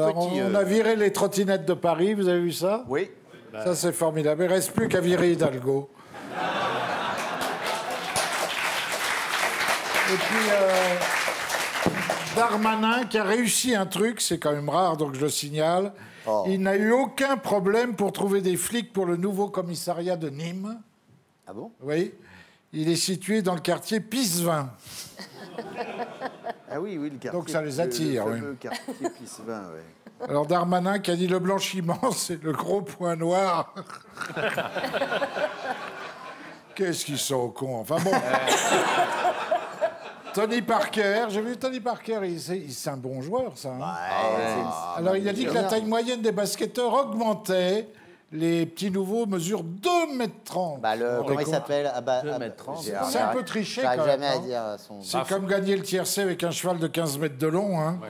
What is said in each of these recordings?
Alors, on a viré les trottinettes de Paris, vous avez vu ça? Oui. Ça, c'est formidable. Il ne reste plus qu'à virer Hidalgo. Et puis, Darmanin, qui a réussi un truc, c'est quand même rare, donc je le signale. Oh. Il n'a eu aucun problème pour trouver des flics pour le nouveau commissariat de Nîmes. Ah bon? Oui. Il est situé dans le quartier Pissevin. Ah oui, oui, le quartier. Donc ça les attire, le oui. fameux quartier Pissevin, oui. Alors Darmanin qui a dit le blanchiment, c'est le gros point noir. Qu'est-ce qu'ils sont cons. Enfin bon. Tony Parker, j'ai vu Tony Parker, c'est un bon joueur, ça. Hein. Alors il a dit que la taille moyenne des basketteurs augmentait. Les petits nouveaux mesurent 2,30 m. Bah, comment il s'appelle? 2,30 m. C'est un peu triché, quand même. Jamais à hein. dire son... C'est comme gagner le tiercé avec un cheval de 15 mètres de long. Hein. Ouais.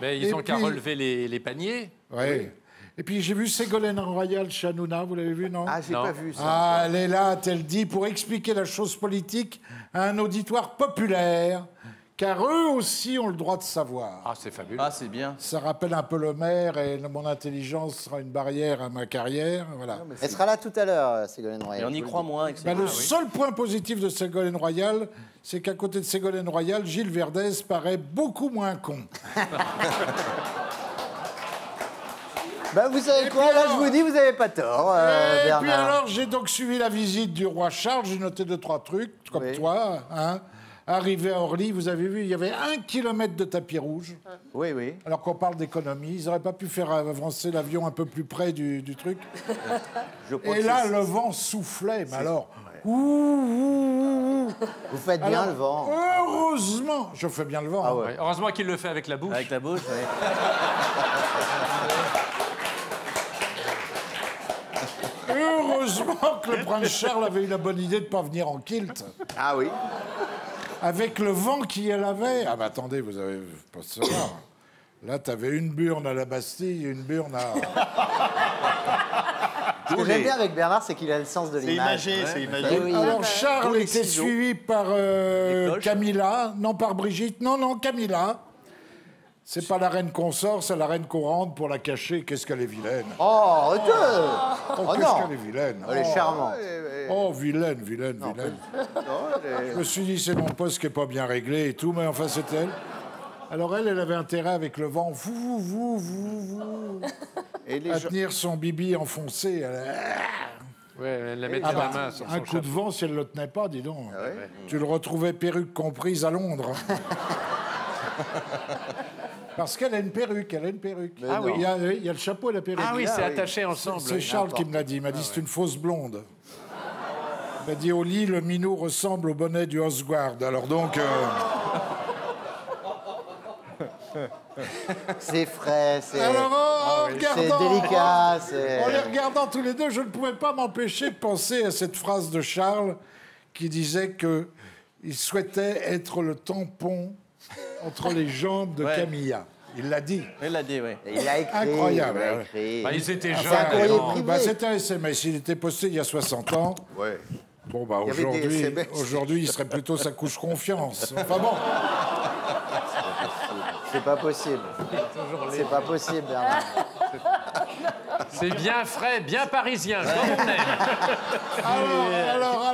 Mais ils ont qu'à relever les paniers. Oui. Et puis j'ai vu Ségolène Royal chez Hanouna, vous l'avez vu, non? Ah, j'ai pas vu ça. Ah, elle est là, elle dit, pour expliquer la chose politique à un auditoire populaire, car eux aussi ont le droit de savoir. Ah, c'est fabuleux. Ah, c'est bien. Ça rappelle un peu le maire et mon intelligence sera une barrière à ma carrière. Voilà. Elle sera là tout à l'heure, Ségolène Royal. Et on y croit moins. Avec Ben, le seul point positif de Ségolène Royal, c'est qu'à côté de Ségolène Royal, Gilles Verdez paraît beaucoup moins con. Bah, vous savez quoi, là, je vous dis, vous n'avez pas tort, Et Bernard. puis alors, j'ai donc suivi la visite du roi Charles. J'ai noté 2-3 trucs, comme Oui. toi. Hein. Arrivé à Orly, vous avez vu, il y avait 1 kilomètre de tapis rouge. Oui, oui. Alors qu'on parle d'économie, ils n'auraient pas pu faire avancer l'avion un peu plus près du truc. Je crois Et que là, c'est- le vent soufflait, mais alors... Ouais. Ouh, ouh, ouh. Vous faites bien Alors, le vent. Heureusement, je fais bien le vent. Ah hein. ouais. Ouais. Heureusement qu'il le fait avec la bouche. Avec la bouche, ouais. Heureusement que le prince Charles avait eu la bonne idée de ne pas venir en kilt. Ah oui. Avec le vent qu'il y avait. Ah, mais attendez, vous avez pas savoir. Là, t'avais une burne à la Bastille et une burne à. Ce que j'aime bien avec Bernard, c'est qu'il a le sens de C'est l'image. imagé, c'est imagé. Eh oui. Alors, Charles les était ciseaux. suivi par cloches. Camilla, non par Brigitte, non, Camilla. C'est pas la reine qu'on sort, c'est la reine qu'on rentre pour la cacher. Qu'est-ce qu'elle est vilaine. Oh, arrêtez. Oh, Oh qu'est-ce non. qu'elle est vilaine. Elle est charmante. Oh, vilaine. Je me suis dit, c'est mon poste qui est pas bien réglé et tout, mais enfin, c'est elle. Alors, elle avait intérêt avec le vent, Et les à gens... tenir son bibi enfoncé. Ouais, elle la mettait Ah la bah, main sur un son coup de chapeau. vent, si elle ne le tenait pas, dis donc. Ah ouais. Tu le retrouvais perruque comprise à Londres. Parce qu'elle a une perruque, Ah oui. Il y a le chapeau et la perruque. Ah oui, c'est oui. attaché ensemble. C'est Charles qui me l'a dit. Il m'a dit c'est une fausse blonde. Il m'a dit au lit, le minou ressemble au bonnet du Osguard. Alors donc... C'est frais, c'est Alors, en regardant, délicat, c'est... en les regardant tous les deux, je ne pouvais pas m'empêcher de penser à cette phrase de Charles qui disait qu'il souhaitait être le tampon entre les jambes de Ouais. Camilla. Il l'a dit. Elle l'a dit, oui. Il a écrit, Incroyable, il a ouais. écrit. Bah, ils étaient C'est jeunes. un courrier alors. privé. Bah, c'était un SMS. Il était posté il y a 60 ans. Ouais. Bon, bah, Il y avait des SMS. aujourd'hui, il serait plutôt sa couche confiance. Enfin bon. C'est pas possible. C'est pas possible, Bernard. C'est bien frais, bien parisien, comme on aime. Alors.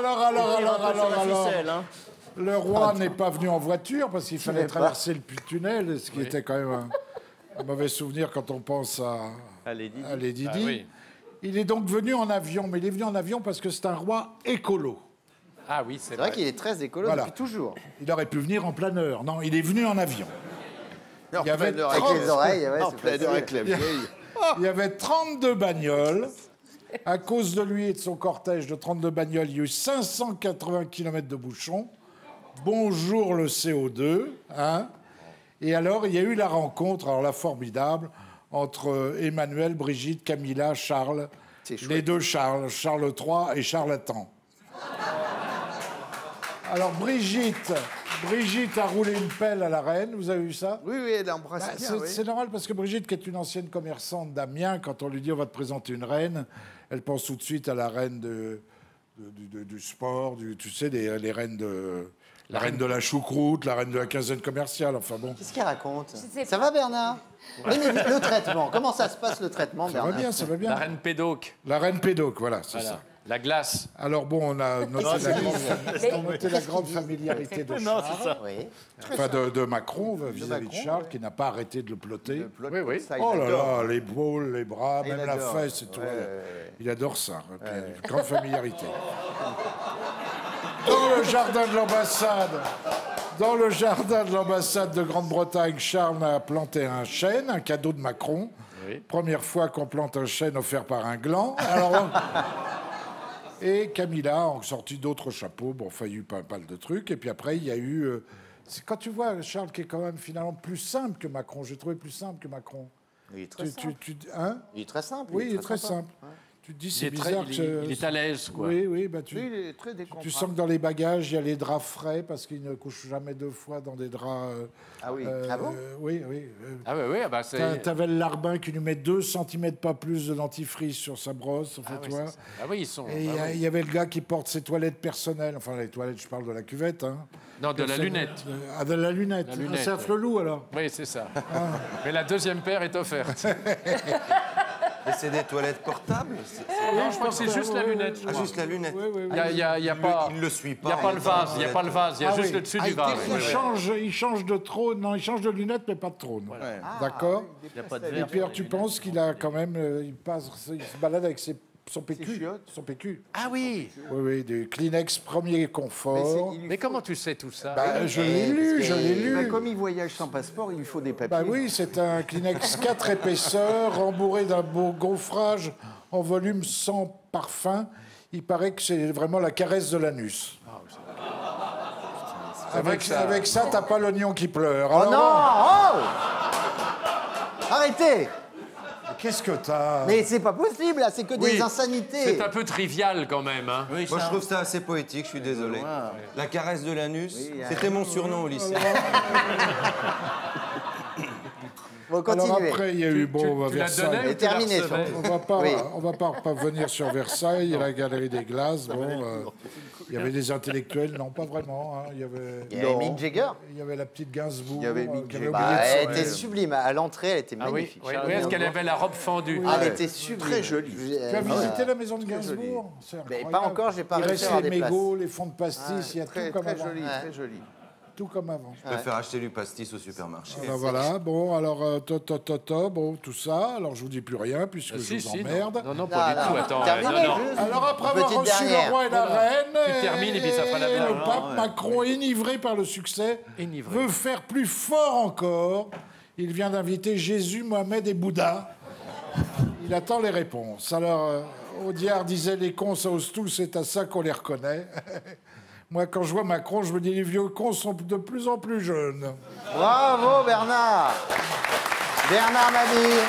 Ficelle, hein. Le roi n'est pas venu en voiture parce qu'il fallait traverser le tunnel, ce qui était quand même un mauvais souvenir quand on pense à Lady Di. Ah oui. Il est donc venu en avion, mais il est venu en avion parce que c'est un roi écolo. Ah oui, c'est C'est vrai vrai. qu'il est très écolo Voilà. depuis toujours. Il aurait pu venir en planeur. Non, il est venu en avion. Il y avait Avec 30 les oreilles, ouais, En c'est plein facile. avec la vieille. Il y avait 32 bagnoles. À cause de lui et de son cortège de 32 bagnoles, il y a eu 580 km de bouchons. Bonjour le CO2. Hein. Et alors, il y a eu la rencontre, alors là, formidable, entre Emmanuel, Brigitte, Camilla, Charles. C'est chouette. Les deux Charles, Charles III et Charlatan. Alors, Brigitte a roulé une pelle à la reine. Vous avez vu ça? Oui, oui, elle embrasse Bah, bien, c'est oui. c'est normal parce que Brigitte, qui est une ancienne commerçante d'Amiens, quand on lui dit on va te présenter une reine, elle pense tout de suite à la reine du sport, tu sais, les reines de La reine de la choucroute, la reine de la quinzaine commerciale, enfin bon. Qu'est-ce qu'il raconte? sais Ça va, Bernard? Oui, mais le traitement, comment ça se passe, le traitement, Ça va Bernard? bien, ça va bien. La reine pédoc. La reine pédoc, voilà, c'est Voilà. ça. La glace. Alors bon, on a noté, la grande familiarité de Charles, Oui. enfin de Macron vis-à-vis de Charles, qui n'a pas arrêté de le plotter. Oui, oui. Ça, il Oh là adore. là, l'épaule, les bras, Il même la adore. fesse et tout. Ouais. Il adore ça. Et puis, une grande familiarité. Dans le jardin de l'ambassade de Grande-Bretagne, Charles a planté un chêne, un cadeau de Macron. Oui. Première fois qu'on plante un chêne offert par un gland. Alors, et Camilla a sorti d'autres chapeaux. Bon, enfin, il y a eu pas mal de trucs. Et puis après, il y a eu... c'est quand tu vois Charles qui est quand même finalement plus simple que Macron. J'ai trouvé plus simple que Macron. Il est très simple. Hein? Il est très simple. Oui, il est très sympa. simple. Tu te dis, Il c'est est, très, bizarre il, que... il est à l'aise, quoi. Oui, oui, bah Oui, il est très décontracté. tu sens que dans les bagages, il y a les draps frais parce qu'ils ne couchent jamais 2 fois dans des draps... Ah oui. Ah bon? Oui, oui. Ah oui, oui, ah bah c'est... T'avais le larbin qui lui met 2 cm pas plus de dentifrice sur sa brosse, enfin, Ah tu oui, vois. c'est ça. Ah oui, ils sont... Et ah oui. il y avait le gars qui porte ses toilettes personnelles, enfin les toilettes, je parle de la cuvette. Hein. Non, de la lunette. Ah, de la lunette. La lunette, Ah, c'est un flelou alors. Oui, c'est ça. Mais la deuxième paire est offerte. Mais c'est des toilettes portables? Non, je pense que c'est juste la lunette. je Ah, crois. juste la lunette. Oui, oui, oui. Il y a pas... Il ne le suit Il pas. n'y a pas le vase, il n'y a pas le vase, il y a Ah juste oui. le dessus Ah, du vase. il change de trône, non, il change de lunettes, mais pas de trône. D'accord. Il n'y a pas de Et verre. puis alors, tu penses qu'il a quand même, il se balade avec son PQ. chiottes. Son PQ. Ah oui. Oui, oui, des Kleenex premier confort. Mais comment tu sais tout ça? Bah, je l'ai lu, je l'ai lu. Bah, comme il voyage sans passeport, il lui faut des papiers. Bah oui, c'est un Kleenex 4 épaisseurs, rembourré d'un beau gaufrage en volume sans parfum. Il paraît que c'est vraiment la caresse de l'anus. Avec ça, t'as pas l'oignon qui pleure. Oh Alors, non! Oh! Arrêtez! qu'est-ce que t'as? Mais c'est pas possible, là, c'est que Oui, des insanités. c'est un peu trivial quand même. Hein. Oui, Moi, je ça- trouve ça assez poétique, je suis désolé. La caresse de l'anus, c'était mon surnom au lycée. Bon, Alors continuez. après, il y a eu bon, Tu la Versailles. donnais ou C'est tu la terminé, recevais? Oui. On va pas revenir sur Versailles, la galerie des glaces. Bon, il y avait des intellectuels, non, pas vraiment. Hein. Il y avait, Il y avait Mick Jagger. il y avait la petite Gainsbourg. Il y avait Mick qui avait Jagger. oublié de Bah, elle sourire. était sublime. À l'entrée, elle était Ah oui, magnifique. oui, est-ce qu'elle avait la robe fendue? Ah, elle était sublime. Très jolie. Tu as visité la maison de Gainsbourg? C'est Mais incroyable. pas encore, j'ai pas Il réussi à reste avoir les des mégots, les fonds de pastis, il y a Très, tout comme très avant. joli, Ouais. très joli. Tout comme avant. Je préfère acheter du pastis au supermarché. Alors voilà, bon, alors, bon, tout ça. Alors, je vous dis plus rien, puisque je vous emmerde. Non, non, pas Non, du tout. non. Attends, Terminez, non, non. juste. Alors, après avoir Petite reçu dernière. le roi et la reine, Tu termines et puis ça fera la blague. le pape Macron, enivré par le succès, Enivré. veut faire plus fort encore. Il vient d'inviter Jésus, Mohamed et Bouddha. Il attend les réponses. Alors, Audiard disait, les cons, ça ose tout, c'est à ça qu'on les reconnaît. Moi, quand je vois Macron, je me dis, les vieux cons sont de plus en plus jeunes. Bravo, Bernard. Bernard Mabille.